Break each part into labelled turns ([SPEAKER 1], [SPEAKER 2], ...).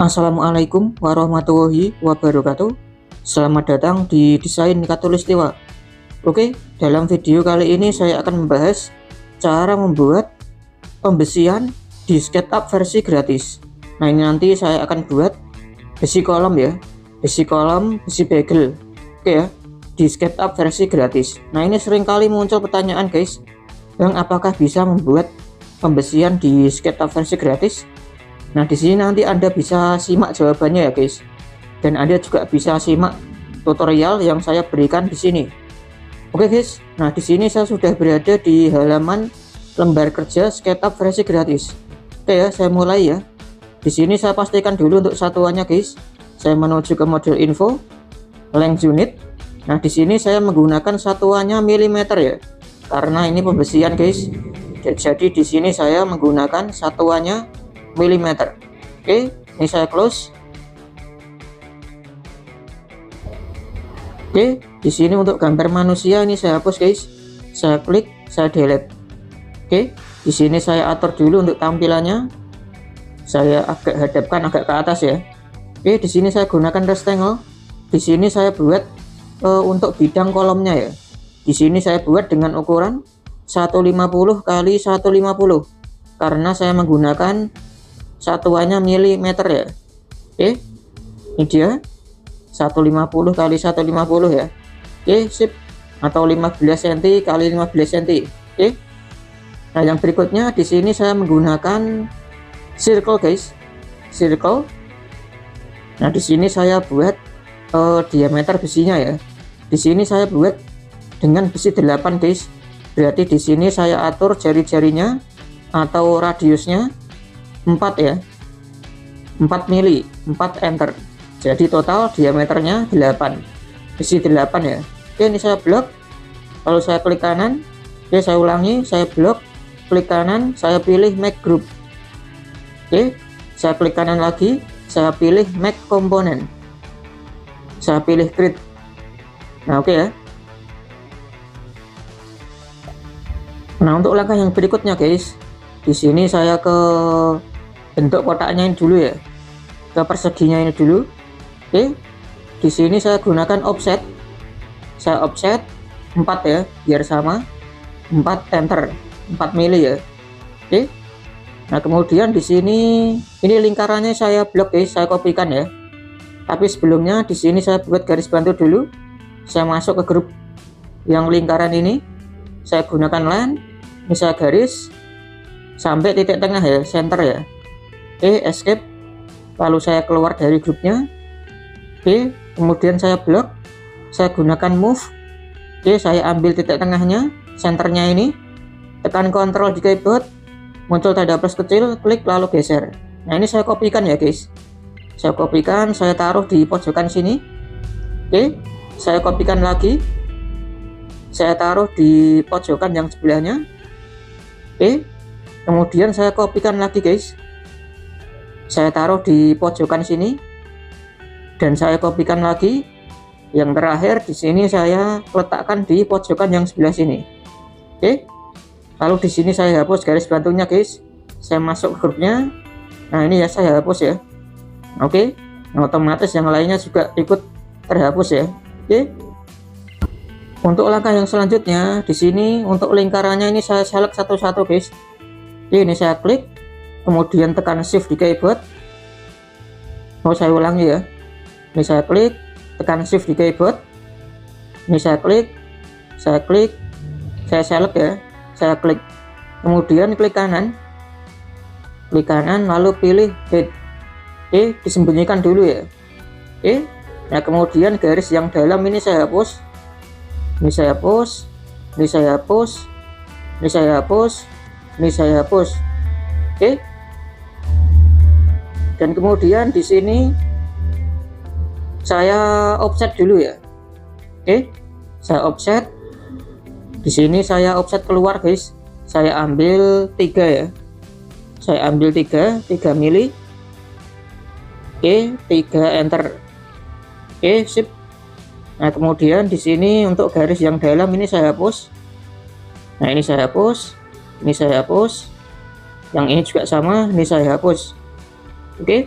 [SPEAKER 1] Assalamualaikum warahmatullahi wabarakatuh. Selamat datang di Desain Khatulistiwa. Oke, dalam video kali ini saya akan membahas cara membuat pembesian di SketchUp versi gratis. Nah, ini nanti saya akan buat besi kolom ya, besi kolom, besi bagel. Oke ya, di SketchUp versi gratis. Nah, ini seringkali muncul pertanyaan guys, Bang, apakah bisa membuat pembesian di SketchUp versi gratis? Nah, di sini nanti Anda bisa simak jawabannya ya guys. Dan Anda juga bisa simak tutorial yang saya berikan di sini. Oke guys, nah di sini saya sudah berada di halaman lembar kerja SketchUp versi gratis. Oke ya, saya mulai ya. Di sini saya pastikan dulu untuk satuannya guys. Saya menuju ke model info, length unit. Nah, di sini saya menggunakan satuannya milimeter ya. Karena ini pembesian guys. Jadi di sini saya menggunakan satuannya milimeter. Oke, ini saya close. Oke, di sini untuk gambar manusia ini saya hapus guys. Saya klik, saya delete. Oke, di sini saya atur dulu untuk tampilannya. Saya agak hadapkan agak ke atas ya. Oke, di sini saya gunakan rectangle. Di sini saya buat untuk bidang kolomnya ya. Di sini saya buat dengan ukuran 150 kali 150 karena saya menggunakan satuannya milimeter ya. Oke, ini dia 150 kali 150 ya. Oke, sip. Atau 15 cm kali 15 cm. Oke. Nah, yang berikutnya di sini saya menggunakan circle guys. Circle. Nah, di sini saya buat diameter besinya ya. Di sini saya buat dengan besi 8 guys. Berarti di sini saya atur jari-jarinya atau radiusnya 4 ya, 4 mili, 4 enter. Jadi total diameternya 8, besi 8 ya. Oke, ini saya blok, lalu saya klik kanan. Oke, saya ulangi, saya blok, klik kanan, saya pilih make group. Oke, saya klik kanan lagi, saya pilih make component, saya pilih grid. Nah, oke ya. Nah, untuk langkah yang berikutnya guys, di sini saya ke bentuk kotaknya ini dulu ya, ke perseginya ini dulu. Oke, di sini saya gunakan offset, saya offset 4 ya, biar sama 4 enter, 4 mili ya. Oke, nah kemudian di sini ini lingkarannya saya blok guys, saya kopikan ya. Tapi sebelumnya di sini saya buat garis bantu dulu. Saya masuk ke grup yang lingkaran ini, saya gunakan line, ini saya garis sampai titik tengah ya, center ya. Oke, escape, lalu saya keluar dari grupnya. Oke, kemudian saya blok, saya gunakan move. Oke, saya ambil titik tengahnya, centernya ini, tekan Ctrl di keyboard, muncul tanda plus kecil, klik lalu geser. Nah, ini saya kopikan ya guys, saya kopikan, saya taruh di pojokan sini. Oke, saya kopikan lagi, saya taruh di pojokan yang sebelahnya. Oke, kemudian saya kopikan lagi guys, saya taruh di pojokan sini dan saya kopikan lagi. Yang terakhir di sini saya letakkan di pojokan yang sebelah sini. Oke, lalu di sini saya hapus garis bantunya guys, saya masuk ke grupnya. Nah, ini ya saya hapus ya. Oke, nah, otomatis yang lainnya juga ikut terhapus ya. Oke, untuk langkah yang selanjutnya di sini untuk lingkarannya ini saya select satu-satu guys. Ini saya klik, kemudian tekan shift di keyboard. Mau saya ulangi ya. Ini saya klik, tekan shift di keyboard. Ini saya klik, saya select ya. Saya klik, kemudian klik kanan, lalu pilih head. Oke, disembunyikan dulu ya. Oke, nah kemudian garis yang dalam ini saya hapus. Ini saya hapus, ini saya hapus, ini saya hapus, ini saya hapus. Oke, dan kemudian di sini saya offset dulu ya. Oke, saya offset. Di sini saya offset keluar guys, saya ambil 3 ya, saya ambil 3 mili. Oke, 3 enter. Oke, sip. Nah, kemudian di sini untuk garis yang dalam ini saya hapus. Nah, ini saya hapus, ini saya hapus, yang ini juga sama, ini saya hapus. Oke,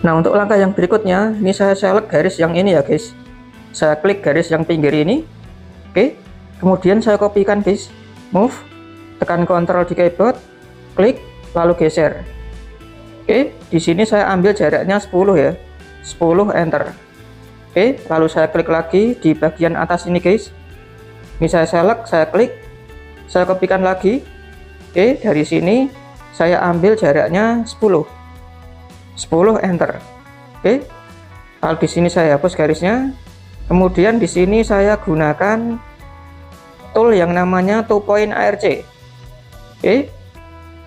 [SPEAKER 1] Nah, untuk langkah yang berikutnya, ini saya select garis yang ini ya guys. Saya klik garis yang pinggir ini. Oke. Kemudian saya kopikan guys. Move, tekan Ctrl di keyboard, klik, lalu geser. Oke, di sini saya ambil jaraknya 10 ya. 10 enter. Oke, lalu saya klik lagi di bagian atas ini guys. Ini saya select, saya klik, saya kopikan lagi. Oke, dari sini saya ambil jaraknya 10 enter. Oke, lalu di sini saya hapus garisnya. Kemudian di sini saya gunakan tool yang namanya 2 point ARC. Oke,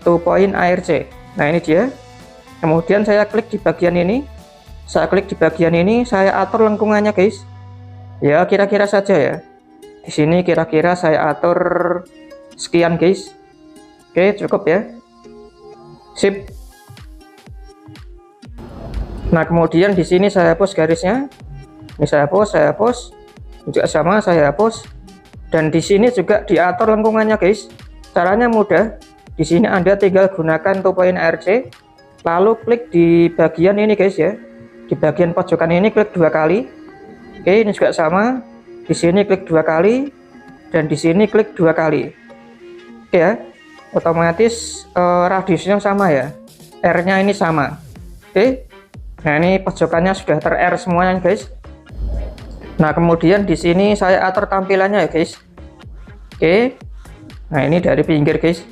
[SPEAKER 1] 2 point ARC. Nah, ini dia. Kemudian saya klik di bagian ini. Saya klik di bagian ini, saya atur lengkungannya guys. Ya, kira-kira saja ya. Di sini kira-kira saya atur sekian guys. Oke, cukup ya. Sip. Nah, kemudian di sini saya hapus garisnya. Ini saya hapus, juga sama saya hapus. Dan di sini juga diatur lengkungannya guys. Caranya mudah. Di sini Anda tinggal gunakan 2 point ARC, lalu klik di bagian ini guys ya. Di bagian pojokan ini klik 2 kali. Oke, ini juga sama. Di sini klik 2 kali dan di sini klik 2 kali. Oke ya. Otomatis radiusnya sama ya. R-nya ini sama. Oke. Nah, ini pojokannya sudah ter-R semuanya guys. Nah, kemudian di sini saya atur tampilannya ya guys. Oke. Nah, ini dari pinggir guys.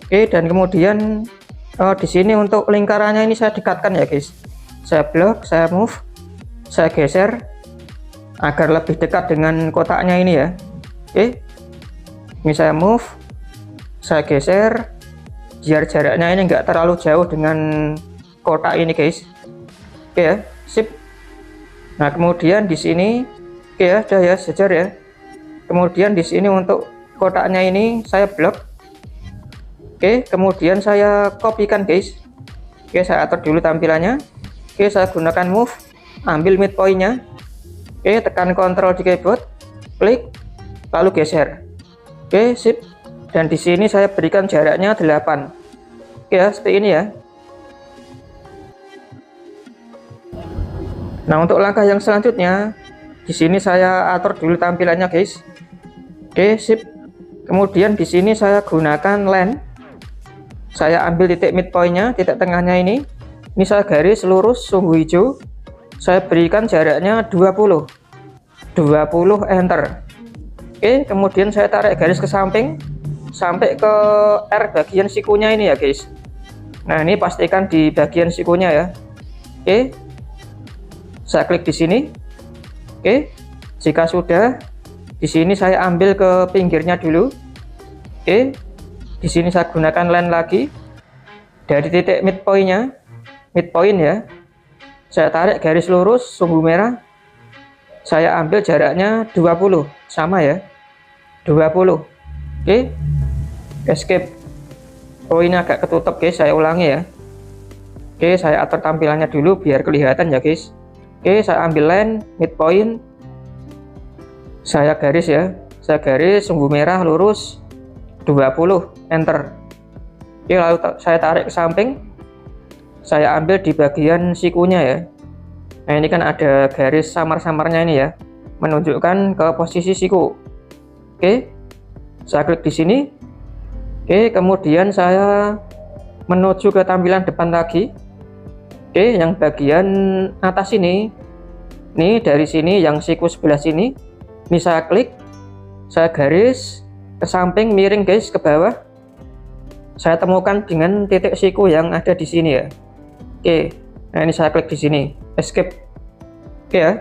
[SPEAKER 1] Oke, dan kemudian di sini untuk lingkarannya ini saya dekatkan ya guys. Saya blok, saya move, saya geser agar lebih dekat dengan kotaknya ini ya. Oke. Ini saya move, saya geser biar jaraknya ini enggak terlalu jauh dengan kotak ini guys. Oke ya, sip. Nah, kemudian di sini oke ya, sudah ya, sejar ya. Kemudian di sini untuk kotaknya ini saya blok. Oke, kemudian saya kopikan guys. Oke, saya atur dulu tampilannya. Oke, saya gunakan move, ambil midpointnya. Oke, tekan Ctrl di keyboard, klik, lalu geser. Oke, sip. Dan di sini saya berikan jaraknya 8. Oke ya, seperti ini ya. Nah, untuk langkah yang selanjutnya, di sini saya atur dulu tampilannya guys. Oke, sip. Kemudian di sini saya gunakan line. Saya ambil titik midpointnya, titik tengahnya ini. Ini saya garis lurus sumbu hijau. Saya berikan jaraknya 20 enter. Oke, kemudian saya tarik garis ke samping sampai ke R bagian sikunya ini ya guys. Nah, ini pastikan di bagian sikunya ya. Oke, saya klik di sini. Oke, jika sudah, di sini saya ambil ke pinggirnya dulu. Oke, di sini saya gunakan line lagi dari titik midpoint ya. Saya tarik garis lurus sumbu merah. Saya ambil jaraknya 20, sama ya. 20. Oke. Escape. Oh, ini agak ketutup guys, saya ulangi ya. Oke, saya atur tampilannya dulu biar kelihatan ya guys. Oke, saya ambil line midpoint. Saya garis ya. Saya garis sumbu merah lurus 20 enter. Oke, lalu saya tarik ke samping. Saya ambil di bagian sikunya ya. Nah, ini kan ada garis samar-samarnya ini ya, menunjukkan ke posisi siku. Oke, saya klik di sini. Oke, kemudian saya menuju ke tampilan depan lagi. Oke, yang bagian atas ini, nih dari sini yang siku sebelah sini, ini saya klik, saya garis ke samping miring guys ke bawah. Saya temukan dengan titik siku yang ada di sini ya. Oke, nah ini saya klik di sini, escape. Oke ya.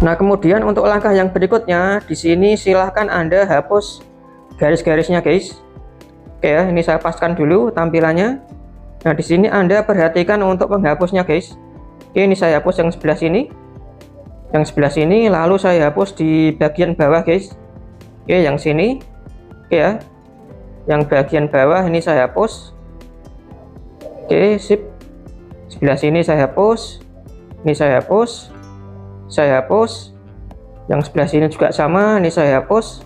[SPEAKER 1] Nah, kemudian untuk langkah yang berikutnya, di sini silahkan Anda hapus garis-garisnya guys. Oke ya, ini saya paskan dulu tampilannya. Nah, di sini Anda perhatikan untuk menghapusnya guys. Oke, ini saya hapus yang sebelah sini. Yang sebelah sini, lalu saya hapus di bagian bawah guys. Oke, yang sini. Oke ya. Yang bagian bawah ini saya hapus. Oke, sip. Sebelah sini saya hapus. Ini saya hapus. Saya hapus. Yang sebelah sini juga sama, ini saya hapus.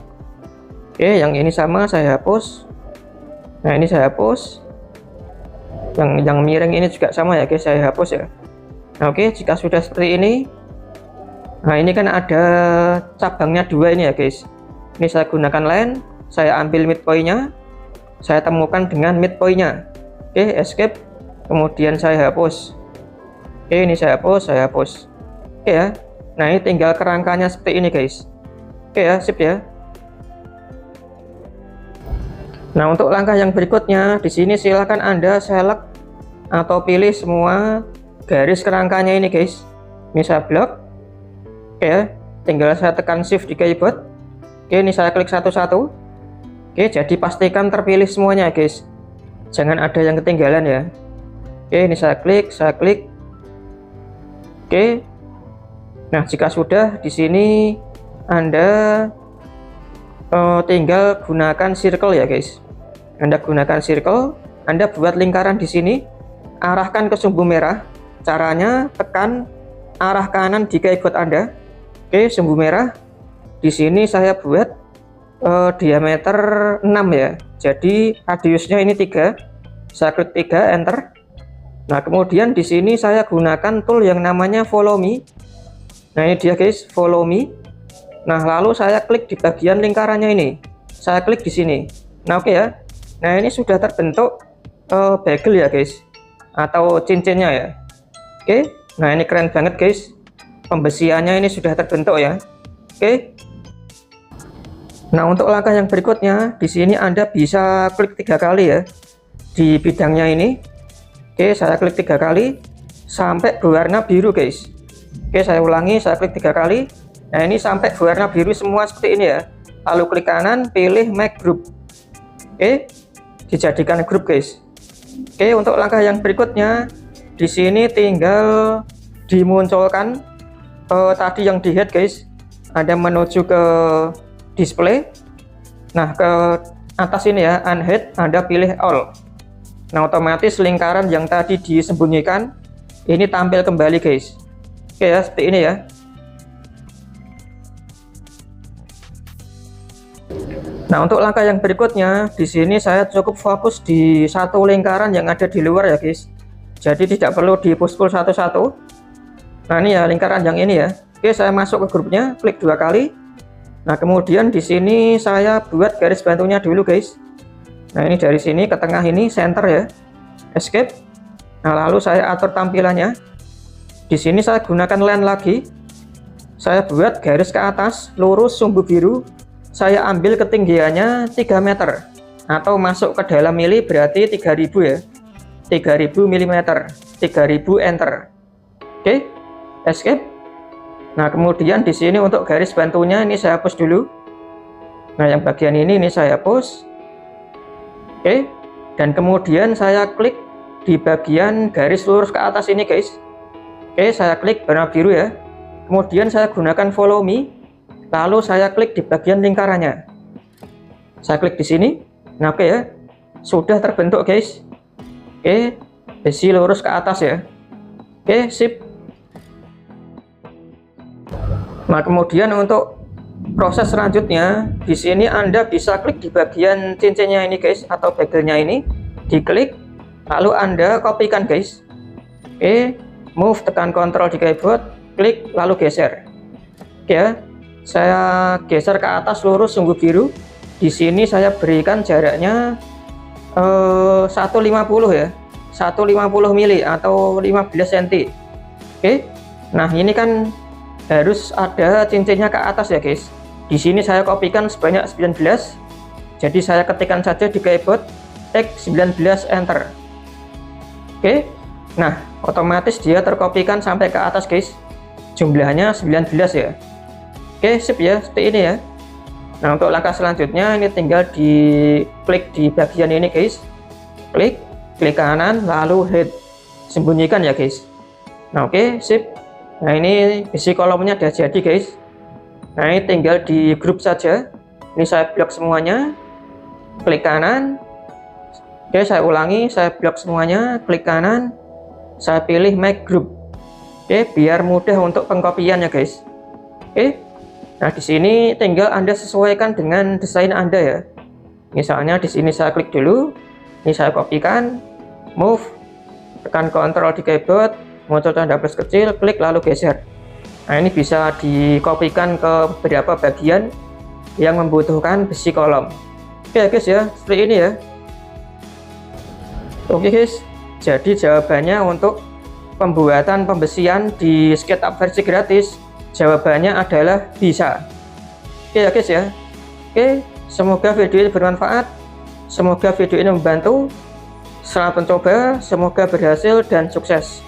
[SPEAKER 1] Oke, yang ini sama saya hapus. Nah, ini saya hapus. yang miring ini juga sama ya guys, saya hapus ya. Nah, oke, jika sudah seperti ini, nah ini kan ada cabangnya dua ini ya guys. Ini saya gunakan line, saya ambil midpointnya, saya temukan dengan midpointnya. Oke, escape, kemudian saya hapus. Oke, ini saya hapus. Oke ya. Nah, ini tinggal kerangkanya seperti ini guys. Oke ya, sip ya. Nah, untuk langkah yang berikutnya, di sini silahkan Anda select atau pilih semua garis kerangkanya ini guys. Ini saya blok. Oke ya, tinggal saya tekan shift di keyboard. Oke, ini saya klik satu-satu. Oke, jadi pastikan terpilih semuanya guys, jangan ada yang ketinggalan ya. Oke, ini saya klik. Oke, nah jika sudah, di sini Anda tinggal gunakan circle ya guys. Anda gunakan circle, Anda buat lingkaran di sini, arahkan ke sumbu merah. Caranya tekan arah kanan di keyboard Anda. Oke, sumbu merah. Di sini saya buat diameter 6 ya. Jadi radiusnya ini 3. Saya klik 3, enter. Nah, kemudian di sini saya gunakan tool yang namanya follow me. Nah, ini dia guys, follow me. Nah, lalu saya klik di bagian lingkarannya ini. Saya klik di sini. Nah, oke ya. Nah, ini sudah terbentuk bagel ya guys, atau cincinnya ya. Oke. Nah, ini keren banget guys. Pembesiannya ini sudah terbentuk ya. Oke. Nah, untuk langkah yang berikutnya, di sini Anda bisa klik 3 kali ya di bidangnya ini. Oke, saya klik 3 kali sampai berwarna biru guys. Oke, saya ulangi, saya klik 3 kali. Nah, ini sampai berwarna biru semua seperti ini ya. Lalu klik kanan, pilih make group. Oke, dijadikan grup guys. Oke, untuk langkah yang berikutnya, di sini tinggal dimunculkan tadi yang di head guys. Ada menuju ke display. Nah, ke atas ini ya, unhead, Anda pilih all. Nah, otomatis lingkaran yang tadi disembunyikan ini tampil kembali guys. Oke ya, seperti ini ya. Nah, untuk langkah yang berikutnya, di sini saya cukup fokus di satu lingkaran yang ada di luar ya guys. Jadi tidak perlu di push-pull satu-satu. Nah, ini ya lingkaran yang ini ya. Oke, saya masuk ke grupnya, klik 2 kali. Nah, kemudian di sini saya buat garis bantunya dulu guys. Nah, ini dari sini ke tengah ini center ya. Escape. Nah, lalu saya atur tampilannya. Di sini saya gunakan line lagi. Saya buat garis ke atas, lurus sumbu biru. Saya ambil ketinggiannya 3 meter atau masuk ke dalam mili berarti 3000 ya. 3000 mm. 3000 enter. Oke. Escape. Nah, kemudian di sini untuk garis bantunya ini saya hapus dulu. Nah, yang bagian ini saya hapus. Oke. Dan kemudian saya klik di bagian garis lurus ke atas ini guys. Oke, saya klik warna biru ya. Kemudian saya gunakan follow me. Lalu saya klik di bagian lingkarannya. Saya klik di sini. Nah, oke ya. Sudah terbentuk guys. Oke, besi lurus ke atas ya. Oke, sip. Nah, kemudian untuk proses selanjutnya, di sini Anda bisa klik di bagian cincinnya ini guys, atau bagelnya ini. Diklik, lalu Anda kopikan guys. Oke, move, tekan Ctrl di keyboard, klik, lalu geser. Oke ya. Saya geser ke atas lurus sumbu biru. Di sini saya berikan jaraknya 150 ya, 150 mili atau 15 cm. Oke. Nah, ini kan harus ada cincinnya ke atas ya guys. Di sini saya kopikan sebanyak 19. Jadi saya ketikkan saja di keyboard X19 enter. Oke. Nah, otomatis dia terkopikan sampai ke atas guys. Jumlahnya 19 ya. Oke, sip ya, seperti ini ya. Nah, untuk langkah selanjutnya ini tinggal diklik di bagian ini guys. Klik kanan, lalu head. Sembunyikan ya guys. Nah, oke, sip. Nah, ini besi kolomnya udah jadi guys. Nah, ini tinggal di grup saja. Ini saya blok semuanya. Klik kanan. Oke, saya ulangi, saya blok semuanya. Klik kanan. Saya pilih make group. Oke, biar mudah untuk pengkopian ya guys. Oke. Nah, di sini tinggal Anda sesuaikan dengan desain Anda ya. Misalnya di sini saya klik dulu, ini saya kopikan, move, tekan Ctrl di keyboard, muncul tanda plus kecil, klik lalu geser. Nah, ini bisa dikopikan ke beberapa bagian yang membutuhkan besi kolom. Oke guys ya, seperti ini ya. Oke guys, jadi jawabannya untuk pembuatan pembesian di SketchUp versi gratis, jawabannya adalah bisa. Oke ya guys ya. Oke, semoga video ini bermanfaat, semoga video ini membantu. Selamat mencoba, semoga berhasil dan sukses.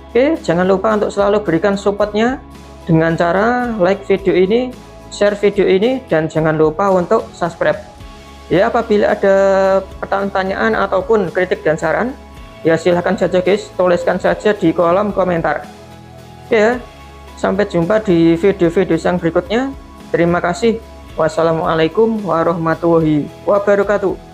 [SPEAKER 1] Oke, jangan lupa untuk selalu berikan supportnya dengan cara like video ini, share video ini, dan jangan lupa untuk subscribe. Ya, apabila ada pertanyaan ataupun kritik dan saran, ya silahkan saja guys, tuliskan saja di kolom komentar. Oke ya, sampai jumpa di video-video yang berikutnya. Terima kasih. Wassalamualaikum warahmatullahi wabarakatuh.